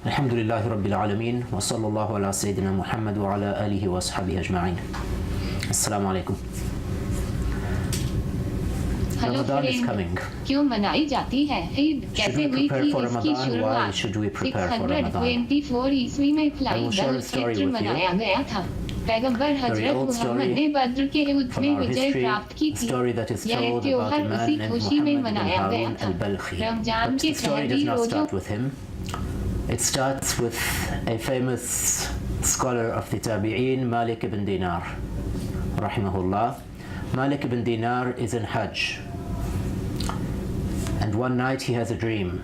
Alhamdulillahi Rabbil Alameen wa sallallahu ala Sayyidina Muhammad wa ala alihi wa sahbihi ajma'in. Assalamu alaikum. Ramadan is coming. क्यों मनाई जाती है ईद कैसे हुई थी इसकी शुरुआत 624 ईस्वी में फ्लाई दल फित्र मनाया गया था पैगंबर हजरत मोहम्मद ने बद्र के युद्ध में विजय प्राप्त की थी यह त्योहार उसी खुशी में मनाया गया था रमजान के पहली रोजों It starts with a famous scholar of the Tabi'een, Malik ibn Dinar, rahimahullah. Malik ibn Dinar is in Hajj, and one night he has a dream.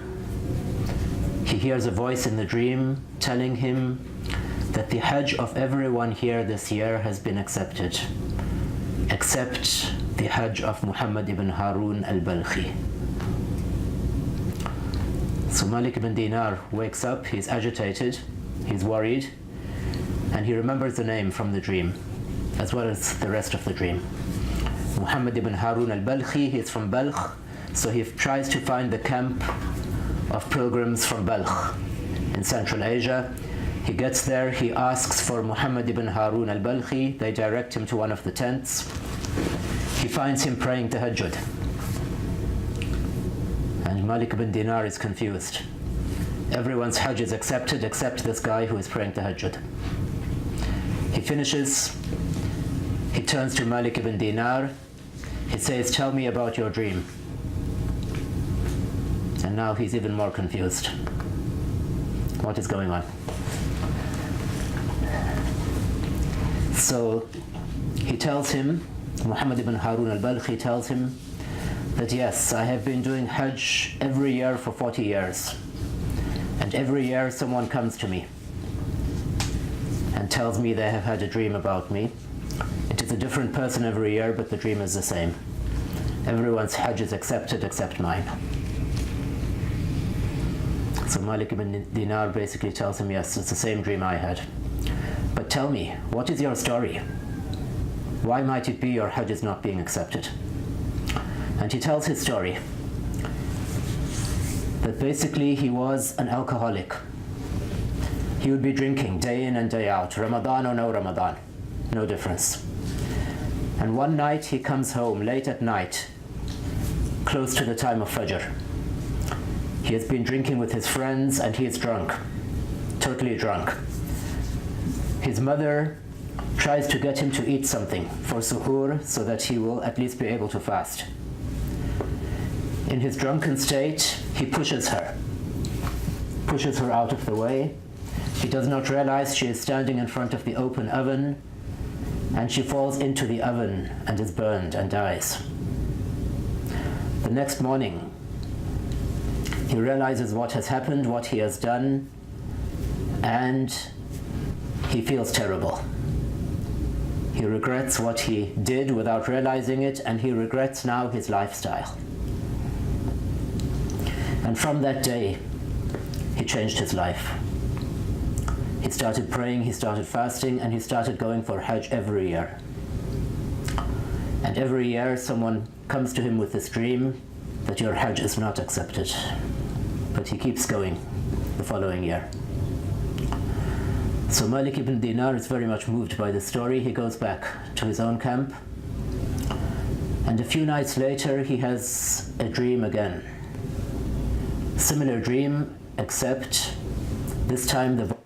He hears a voice in the dream telling him that the Hajj of everyone here this year has been accepted, except the Hajj of Muhammad ibn Harun al-Balkhi. So Malik ibn Dinar wakes up, he's agitated, he's worried, and he remembers the name from the dream, as well as the rest of the dream. Muhammad ibn Harun al-Balkhi, he is from Balkh, so he tries to find the camp of pilgrims from Balkh in Central Asia. He gets there, he asks for Muhammad ibn Harun al-Balkhi, they direct him to one of the tents. He finds him praying tahajjud. And Malik ibn Dinar is confused. Everyone's Hajj is accepted except this guy who is praying tahajjud. He finishes, he turns to Malik ibn Dinar, he says, "Tell me about your dream." And now he's even more confused. What is going on? So he tells him, Muhammad ibn Harun al-Balkhi tells him that yes, I have been doing Hajj every year for 40 years. And every year someone comes to me and tells me they have had a dream about me. It is a different person every year, but the dream is the same. Everyone's Hajj is accepted except mine. So Malik ibn Dinar basically tells him, yes, it's the same dream I had. But tell me, what is your story? Why might it be your Hajj is not being accepted? And he tells his story, that basically he was an alcoholic. He would be drinking day in and day out, Ramadan or no Ramadan, no difference. And one night he comes home late at night, close to the time of Fajr. He has been drinking with his friends and he is drunk, totally drunk. His mother tries to get him to eat something for suhoor so that he will at least be able to fast. In his drunken state, he pushes her out of the way. He does not realize she is standing in front of the open oven, and she falls into the oven and is burned and dies. The next morning, he realizes what has happened, what he has done, and he feels terrible. He regrets what he did without realizing it, and he regrets now his lifestyle. And from that day, he changed his life. He started praying, he started fasting, and he started going for Hajj every year. And every year someone comes to him with this dream that your Hajj is not accepted. But he keeps going the following year. So Malik ibn Dinar is very much moved by this story. He goes back to his own camp. And a few nights later, he has a dream again. Similar dream, except this time the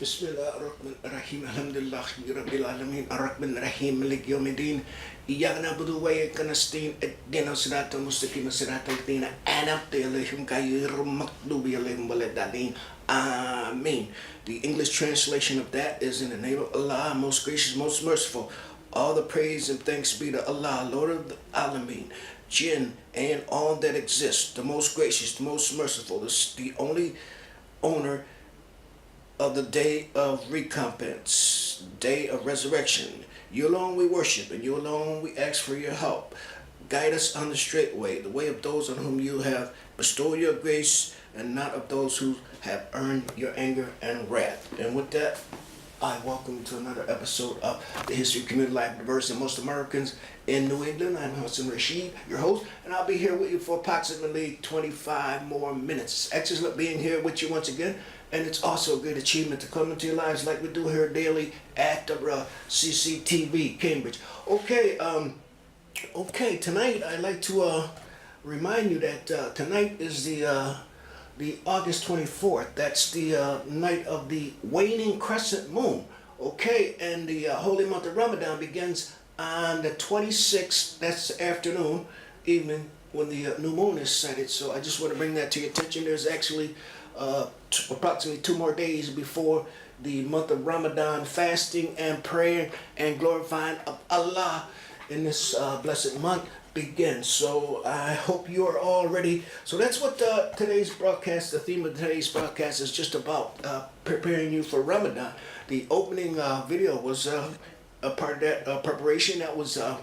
Bismillahirrahmanirrahim. Alhamdulillahi Rabbil Alameen. Ar-Rahman Ar-Rahim. Malik Yawmiddin. Iyyaka na'budu wa iyyaka nasta'in. Ihdinas siratal mustaqim. Siratal ladzina an'amta 'alaihim ghayril maghdubi 'alaihim waladdallin. Amen. The English translation of that is, in the name of Allah, most gracious, most merciful. All the praise and thanks be to Allah, Lord of the Alameen, Jinn, and all that exists, the most gracious, the most merciful, the only owner of the day of recompense, day of resurrection. You alone we worship, and you alone we ask for your help. Guide us on the straight way, the way of those on whom you have bestowed your grace, and not of those who have earned your anger and wrath. And with that, I welcome you to another episode of the History of Community Life, Diversity, and Most Americans in New England. I'm Hassan Rashid, your host, and I'll be here with you for approximately 25 more minutes. It's excellent being here with you once again, and it's also a great achievement to come into your lives like we do here daily at the CCTV Cambridge. Okay, tonight I'd like to remind you that tonight is the August 24th. That's the night of the waning crescent moon. Okay, and the holy month of Ramadan begins on the 26th. That's afternoon, evening, when the new moon is sighted. So I just want to bring that to your attention. There's actually approximately 2 more days before the month of Ramadan, fasting and prayer and glorifying of Allah in this blessed month begins. So I hope you are all ready. So that's what today's broadcast, the theme of today's broadcast is just about, preparing you for Ramadan. The opening video was a part of that preparation. That was an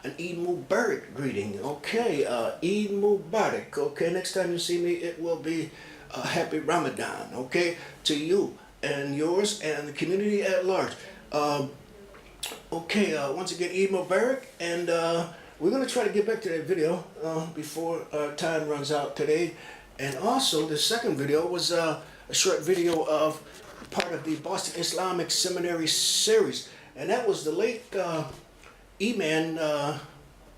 Eid Mubarak greeting. Okay, Eid Mubarak. Okay, next time you see me, it will be a happy Ramadan. Okay, to you and yours and the community at large. Okay, once again, Eid Mubarak, and we're going to try to get back to that video before time runs out today. And also, the second video was a short video of part of the Boston Islamic Seminary series. And that was the late Imam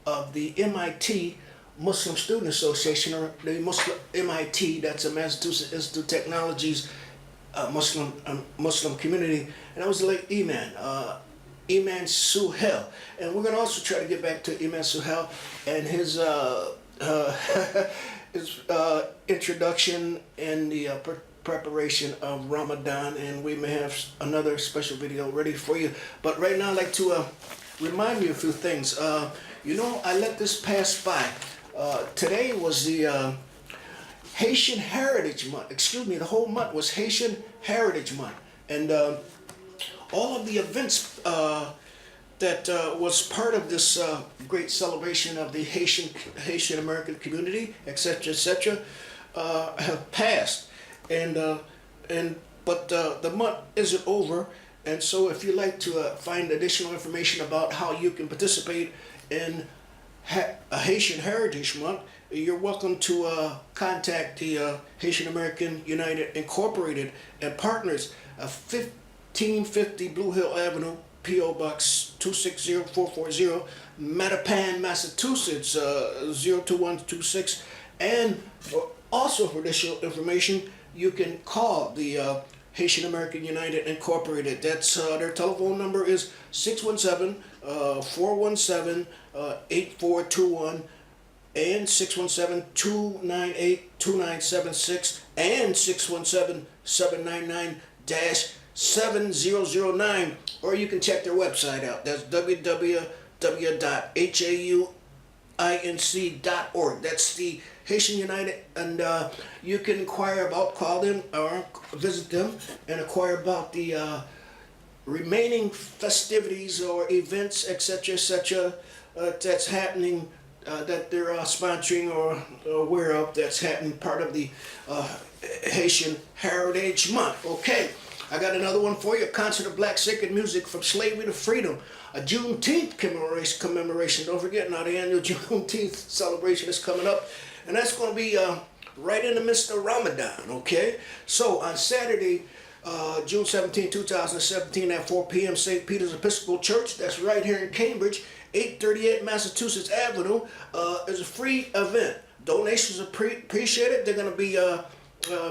of the MIT Muslim Student Association, or the Muslim MIT, that's a Massachusetts Institute of Technology's Muslim community. And that was the late Imam Suhail, and we're going to also try to get back to Imam Suhail and his introduction and the preparation of Ramadan, and we may have another special video ready for you. But right now I'd like to remind you a few things. I let this pass by. Today was the Haitian Heritage Month. Excuse me, the whole month was Haitian Heritage Month, and all of the events that was part of this great celebration of the Haitian American community, etc., have passed, but the month isn't over, and so if you'd like to find additional information about how you can participate in a Haitian Heritage Month, you're welcome to contact the Haitian American United Incorporated and Partners, 1550 Blue Hill Avenue, P.O. Box 260440, Mattapan, Massachusetts 02126. And also for additional information, you can call the Haitian American United Incorporated. That's their telephone number is 617-417-8421 and 617-298-2976 and 617-799-7009, or you can check their website out. That's www.hainc.org. That's the Haitian United, and you can call them or visit them and inquire about the remaining festivities or events, etc., that's happening, that they're sponsoring or aware of, that's happening, part of the Haitian Heritage Month. Okay, I got another one for you. A concert of black sacred music from slavery to freedom. A Juneteenth commemoration. Don't forget, now the annual Juneteenth celebration is coming up. And that's going to be right in the midst of Ramadan, okay? So on Saturday, June 17, 2017 at 4 p.m., St. Peter's Episcopal Church, that's right here in Cambridge, 838 Massachusetts Avenue, is a free event. Donations are appreciated. They're going to be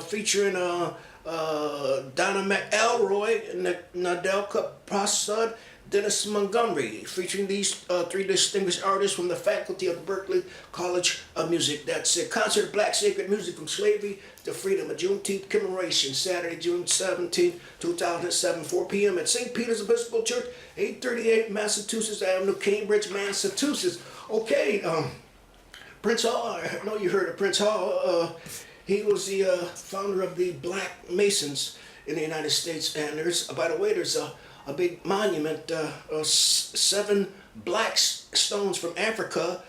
featuring Donna McElroy, Nadelka Prasad, Dennis Montgomery, featuring these 3 distinguished artists from the faculty of the Berklee College of Music. That's a concert of black sacred music from slavery to freedom, a Juneteenth commemoration, Saturday, June 17, 2007, 4 p.m. at St. Peter's Episcopal Church, 838 Massachusetts Avenue, Cambridge, Massachusetts. Okay, Prince Hall, I know you heard of Prince Hall. He was the founder of the Black Masons in the United States, and there's, by the way, there's a big monument, 7 black stones from Africa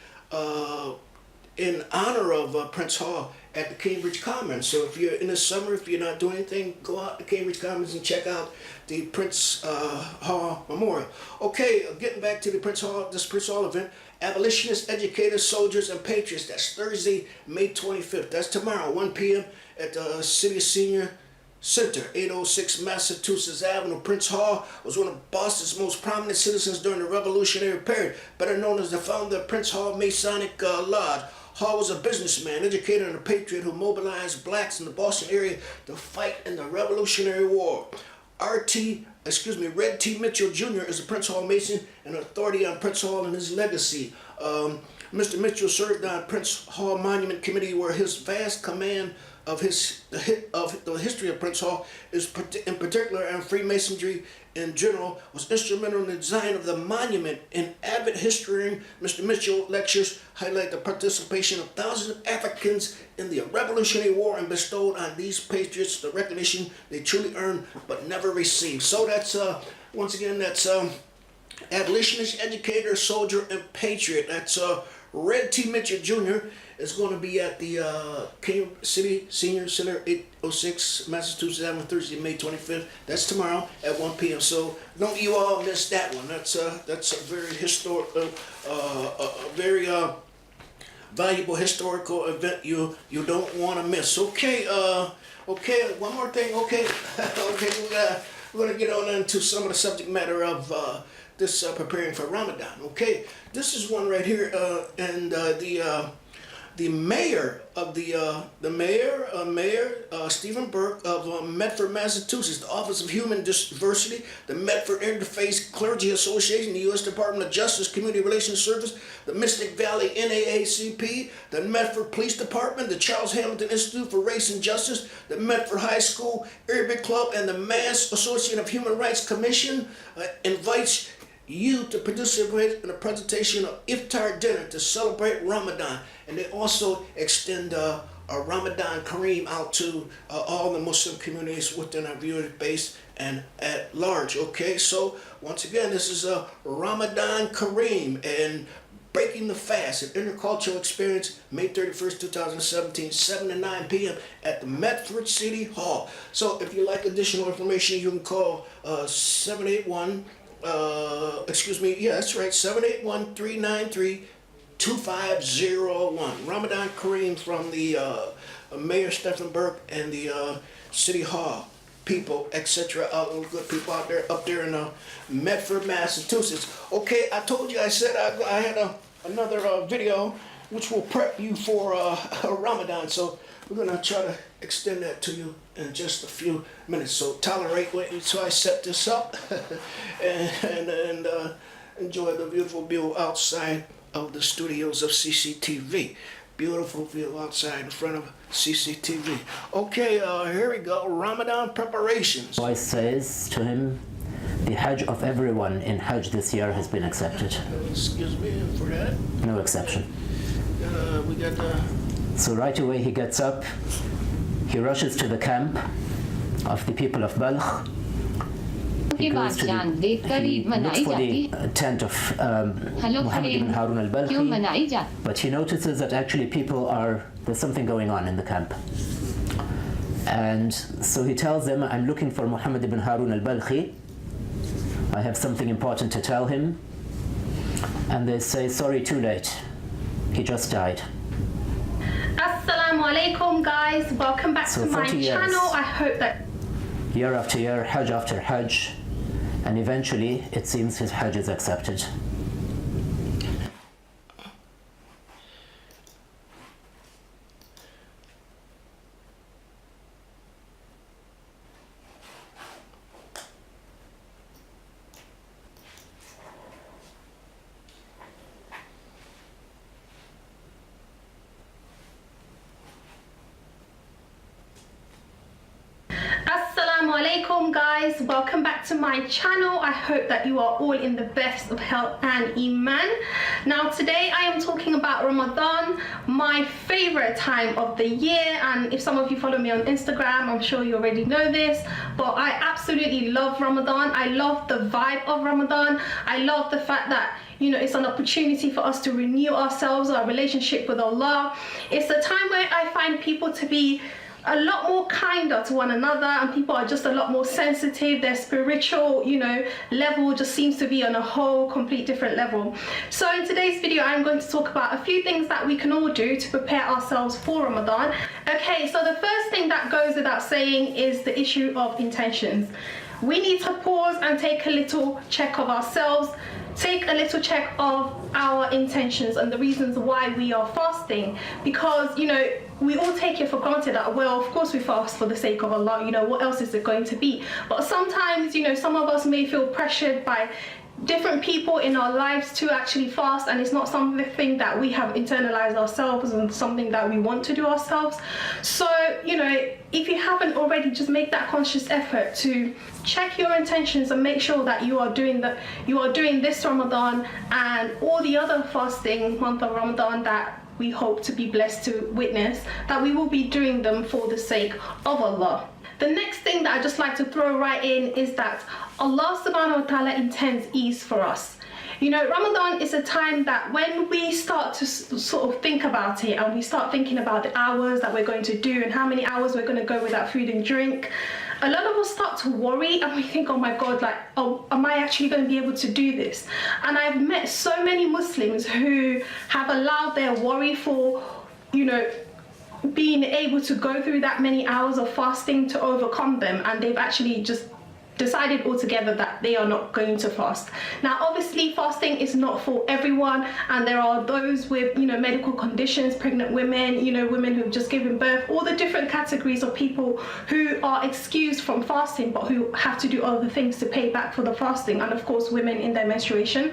in honor of Prince Hall at the Cambridge Commons. So if you're in the summer, if you're not doing anything, go out to Cambridge Commons and check out the Prince Hall Memorial. Okay, getting back to this Prince Hall event, abolitionists, educators, soldiers, and patriots. That's Thursday, May 25th. That's tomorrow, 1 p.m. at the City Senior Center, 806 Massachusetts Avenue. Prince Hall was one of Boston's most prominent citizens during the Revolutionary period, better known as the founder of Prince Hall Masonic Lodge. Hall was a businessman, educator, and a patriot who mobilized blacks in the Boston area to fight in the Revolutionary War. Red T. Mitchell Jr. is a Prince Hall Mason and authority on Prince Hall and his legacy. Mr. Mitchell served on Prince Hall Monument Committee, where his vast command of the history of Prince Hall is in particular, and Freemasonry in general, was instrumental in the design of the monument. In avid historian, Mr. Mitchell lectures highlight the participation of thousands of Africans in the Revolutionary War and bestowed on these patriots the recognition they truly earned but never received. So that's once again, that's abolitionist, educator, soldier, and patriot. That's Red T. Mitchell Jr. is going to be at the City Senior Center, 806 Massachusetts Avenue, Thursday, May 25th. That's tomorrow at 1 p.m. So don't you all miss that one. That's a very very valuable historical event you don't want to miss. Okay, one more thing. Okay, we're gonna get on into some of the subject matter of this preparing for Ramadan. Okay, this is one right here, and the mayor of Mayor Stephen Burke of Medford, Massachusetts, the Office of Human Diversity, the Medford Interfaith Clergy Association, the U.S. Department of Justice Community Relations Service, the Mystic Valley NAACP, the Medford Police Department, the Charles Hamilton Institute for Race and Justice, the Medford High School Arabic Club, and the Mass Association of Human Rights Commission invites you to participate in a presentation of iftar dinner to celebrate Ramadan. And they also extend a Ramadan Kareem out to all the Muslim communities within our viewer base and at large. Okay, so once again, this is a Ramadan Kareem and Breaking the Fast, an intercultural experience, May 31st, 2017, 7 to 9 p.m. at the Medford City Hall. So if you like additional information, you can call 781 that's right, 781-393-2501. Ramadan Kareem from the Mayor Stephen Burke and the City Hall people, etc. Good people up there in Medford, Massachusetts. Okay, I told you, I said I had another video which will prep you for Ramadan. So we're gonna try to extend that to you in just a few minutes. So tolerate until I set this up and enjoy the beautiful view outside of the studios of CCTV. Beautiful view outside in front of CCTV. Okay, here we go. Ramadan preparations. Voice says to him, the Hajj of everyone in Hajj this year has been accepted. Excuse me for that. No exception. We got So right away he gets up, he rushes to the camp of the people of Balkh. He looks for the tent of Muhammad ibn Harun al-Balkhi, but he notices that actually there's something going on in the camp. And so he tells them, I'm looking for Muhammad ibn Harun al-Balkhi. I have something important to tell him. And they say, sorry, too late. He just died. Assalamu alaikum, guys. Welcome back to my channel. I hope that year after year, Hajj after Hajj, and eventually it seems his Hajj is accepted. Assalamu alaikum guys, welcome back to my channel. I hope that you are all in the best of health and iman. Now today I am talking about Ramadan, my favorite time of the year, and if some of you follow me on Instagram, I'm sure you already know this, but I absolutely love Ramadan. I love the vibe of Ramadan. I love the fact that, you know, it's an opportunity for us to renew ourselves, our relationship with Allah. It's a time where I find people to be a lot more kinder to one another, and people are just a lot more sensitive. Their spiritual, you know, level just seems to be on a whole complete different level. So in today's video I'm going to talk about a few things that we can all do to prepare ourselves for Ramadan. Okay, so the first thing that goes without saying is the issue of intentions. We need to pause and take a little check of ourselves, take a little check of our intentions and the reasons why we are fasting, because, you know, we all take it for granted that, well, of course we fast for the sake of Allah, you know, what else is it going to be? But sometimes, you know, some of us may feel pressured by different people in our lives to actually fast, and it's not something that we have internalized ourselves and something that we want to do ourselves. So, you know, if you haven't already, just make that conscious effort to check your intentions and make sure that you are doing this Ramadan and all the other fasting month of Ramadan that we hope to be blessed to witness, that we will be doing them for the sake of Allah. The next thing that I just like to throw right in is that Allah subhanahu wa ta'ala intends ease for us. You know, Ramadan is a time that when we start to sort of think about it and we start thinking about the hours that we're going to do and how many hours we're going to go without food and drink, a lot of us start to worry and we think, oh my God, like, oh, am I actually going to be able to do this? And I've met so many Muslims who have allowed their worry for, you know, being able to go through that many hours of fasting to overcome them, and they've actually just decided altogether that they are not going to fast. Now obviously fasting is not for everyone, and there are those with, you know, medical conditions, pregnant women, you know, women who've just given birth, all the different categories of people who are excused from fasting but who have to do other things to pay back for the fasting, and of course women in their menstruation.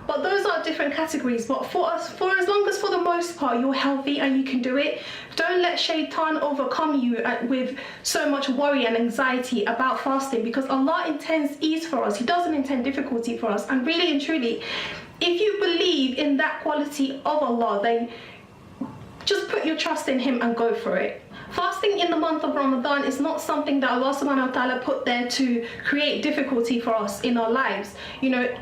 But those are different categories. But for us, for as long as for the most part you're healthy and you can do it, don't let shaitan overcome you with so much worry and anxiety about fasting, because Allah intends ease for us. He doesn't intend difficulty for us. And really and truly, if you believe in that quality of Allah, then just put your trust in Him and go for it. Fasting in the month of Ramadan is not something that Allah subhanahu wa ta'ala put there to create difficulty for us in our lives. You know,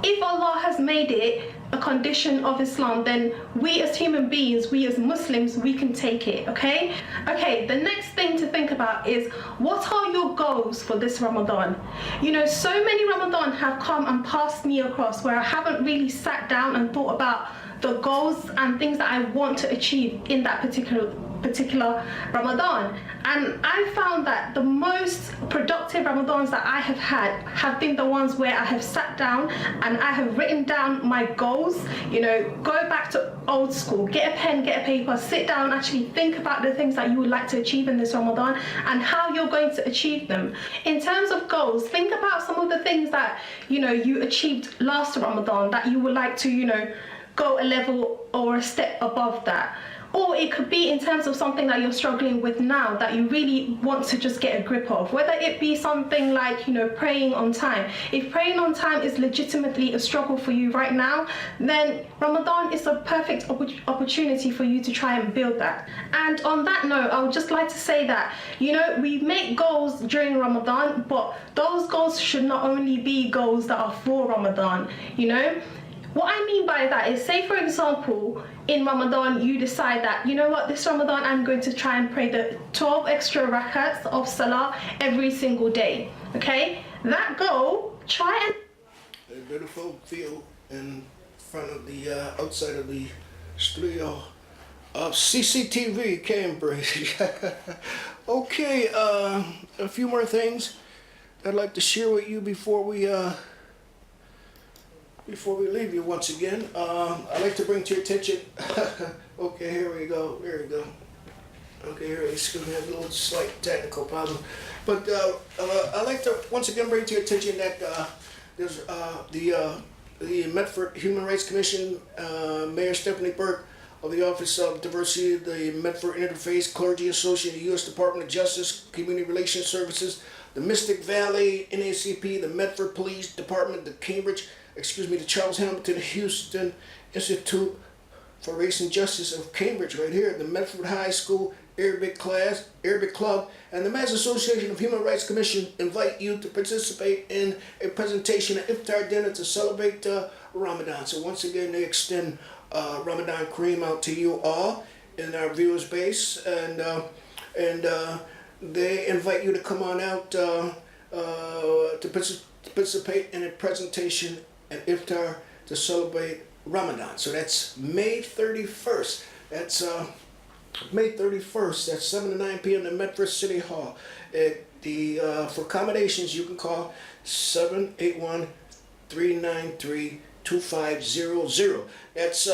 if Allah has made it a condition of Islam, then we as human beings, we as Muslims, we can take it, okay? Okay, the next thing to think about is, what are your goals for this Ramadan? You know, so many Ramadan have come and passed me across where I haven't really sat down and thought about the goals and things that I want to achieve in that particular Ramadan. And I found that the most productive Ramadans that I have had have been the ones where I have sat down and I have written down my goals. You know, go back to old school, get a pen, get a paper, sit down, actually think about the things that you would like to achieve in this Ramadan and how you're going to achieve them. In terms of goals, think about some of the things that, you know, you achieved last Ramadan that you would like to, you know, go a level or a step above that. Or it could be in terms of something that you're struggling with now that you really want to just get a grip of, whether it be something like, you know, praying on time. If praying on time is legitimately a struggle for you right now, then Ramadan is a perfect opportunity for you to try and build that. And on that note, I would just like to say that, you know, we make goals during Ramadan, but those goals should not only be goals that are for Ramadan, you know. What I mean by that is, say for example, in Ramadan you decide that, you know what, this Ramadan I'm going to try and pray the 12 extra rakats of salah every single day, okay? That goal, try and... A beautiful view in front of the, outside of the studio of CCTV Cambridge. Okay, a few more things I'd like to share with you before we leave you once again. I'd like to bring to your attention, okay, here we go. Okay, here, excuse me, I have a little slight technical problem. But I'd like to once again bring to your attention that there's the Medford Human Rights Commission, Mayor Stephanie Burke of the Office of Diversity, the Medford Interfaith Clergy Association, the U.S. Department of Justice, Community Relations Services, the Mystic Valley NACP, the Medford Police Department, the Charles Hamilton Houston Institute for Race and Justice of Cambridge right here, the Medford High School Arabic Club, and the Mass Association of Human Rights Commission invite you to participate in a presentation at Iftar dinner to celebrate Ramadan. So once again, they extend Ramadan Kareem out to you all in our viewers base, and they invite you to come on out to participate in a presentation at Iftar to celebrate Ramadan. So that's May 31st. That's May 31st at 7 to 9 p.m. at Medford City Hall. For accommodations, you can call 781-393-2500. That's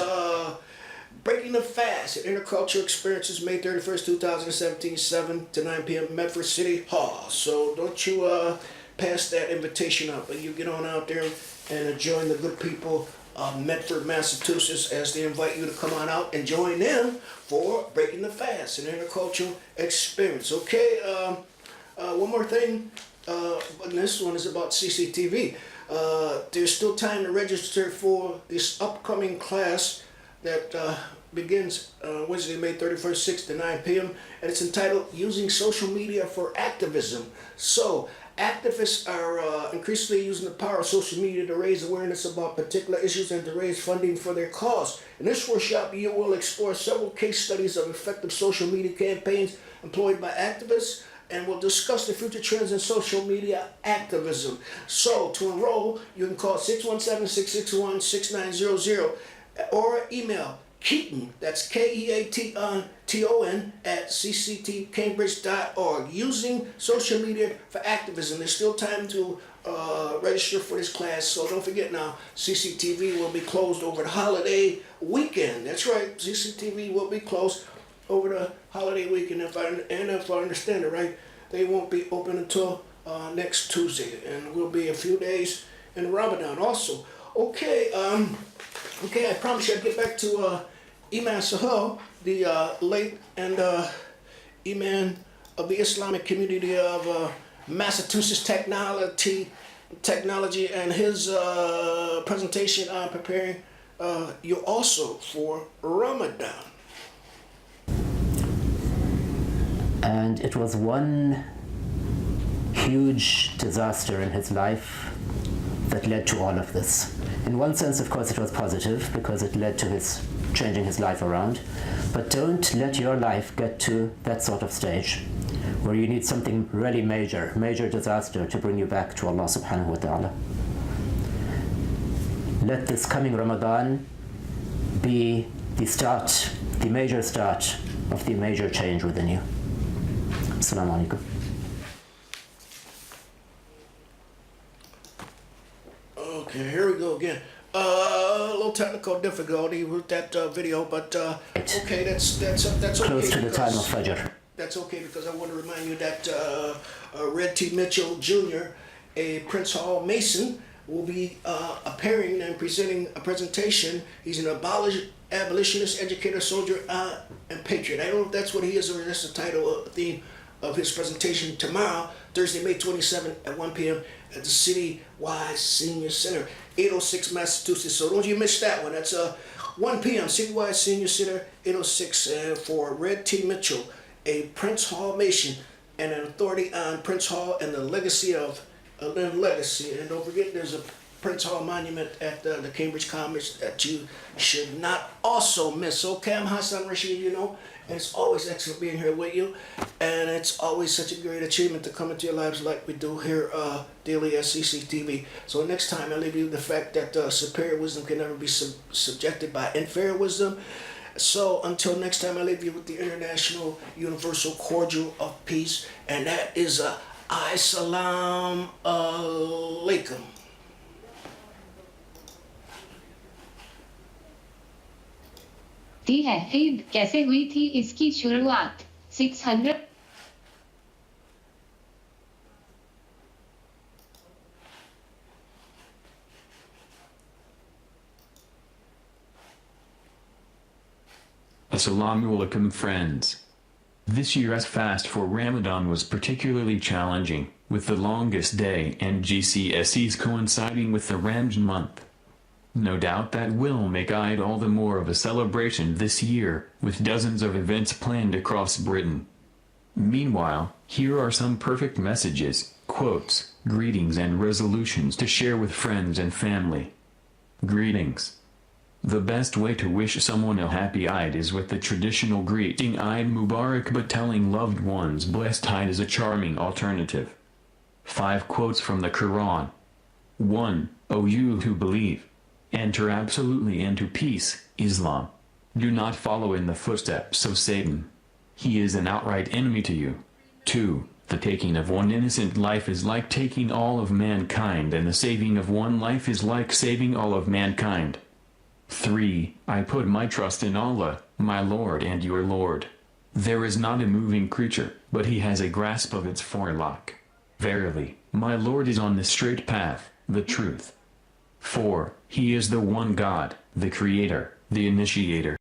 Breaking the Fast at Intercultural Experiences, May 31st, 2017, 7 to 9 p.m. Medford City Hall. So don't you pass that invitation up, but you get on out there and join the good people of Medford, Massachusetts, as they invite you to come on out and join them for Breaking the Fast, an intercultural experience. Okay, one more thing, and this one is about CCTV. There's still time to register for this upcoming class that begins Wednesday, May 31st, 6 to 9 p.m., and it's entitled Using Social Media for Activism. So, activists are increasingly using the power of social media to raise awareness about particular issues and to raise funding for their cause. In this workshop, you will explore several case studies of effective social media campaigns employed by activists, and we'll discuss the future trends in social media activism. So, to enroll, you can call 617-661-6900 or email Keaton, that's Keaton, at cctcambridge.org. Using social media for activism. There's still time to register for this class, so don't forget now, CCTV will be closed over the holiday weekend. That's right, CCTV will be closed over the holiday weekend. If I understand it right, they won't be open until next Tuesday, and we'll be a few days in Ramadan also. Okay, I promise you I'll get back to Imam Sahel, the late and Imam of the Islamic community of Massachusetts technology, and his presentation on preparing you also for Ramadan. And it was one huge disaster in his life that led to all of this. In one sense, of course, it was positive because it led to his changing his life around. But don't let your life get to that sort of stage where you need something really major disaster to bring you back to Allah subhanahu wa ta'ala. Let this coming Ramadan be the major start of the major change within you. Assalamu alaikum. Okay, here we go again. A little technical difficulty with that video, but okay, that's okay. Close to the time of Fajr. That's okay, because I want to remind you that Red T. Mitchell Jr., a Prince Hall Mason, will be appearing and presenting a presentation. He's an abolitionist, educator, soldier, and patriot. I don't know if that's what he is or that's the title, theme of his presentation tomorrow, Thursday, May 27th at 1 p.m. at the Citywide Senior Center, 806 Massachusetts. So don't you miss that one. That's 1 p.m. Citywide Senior Center, 806, for Red T. Mitchell, a Prince Hall Mason and an authority on Prince Hall and the legacy of legacy. And don't forget, there's a Prince Hall monument at the Cambridge College that you should not also miss. Okay, I'm Hassan Rashid, you know, and it's always excellent being here with you, and it's always such a great achievement to come into your lives like we do here daily at CCTV. So next time I leave you with the fact that superior wisdom can never be subjected by inferior wisdom. So until next time, I leave you with the international universal cordial of peace, and that is Assalamu alaikum. है ईद कैसे हुई थी इसकी शुरुआत 600 Assalamu alaikum friends. This year's fast for Ramadan was particularly challenging, with the longest day and GCSEs coinciding with the Ramjan month. No doubt that will make Eid all the more of a celebration this year, with dozens of events planned across Britain. Meanwhile, here are some perfect messages, quotes, greetings and resolutions to share with friends and family. Greetings. The best way to wish someone a happy Eid is with the traditional greeting Eid Mubarak, but telling loved ones blessed Eid is a charming alternative. 5 quotes from the Quran. 1. O you who believe! Enter absolutely into peace, Islam. Do not follow in the footsteps of Satan. He is an outright enemy to you. 2. The taking of one innocent life is like taking all of mankind, and the saving of one life is like saving all of mankind. 3. I put my trust in Allah, my Lord and your Lord. There is not a moving creature, but he has a grasp of its forelock. Verily, my Lord is on the straight path, the truth. 4. He is the one God, the Creator, the Initiator.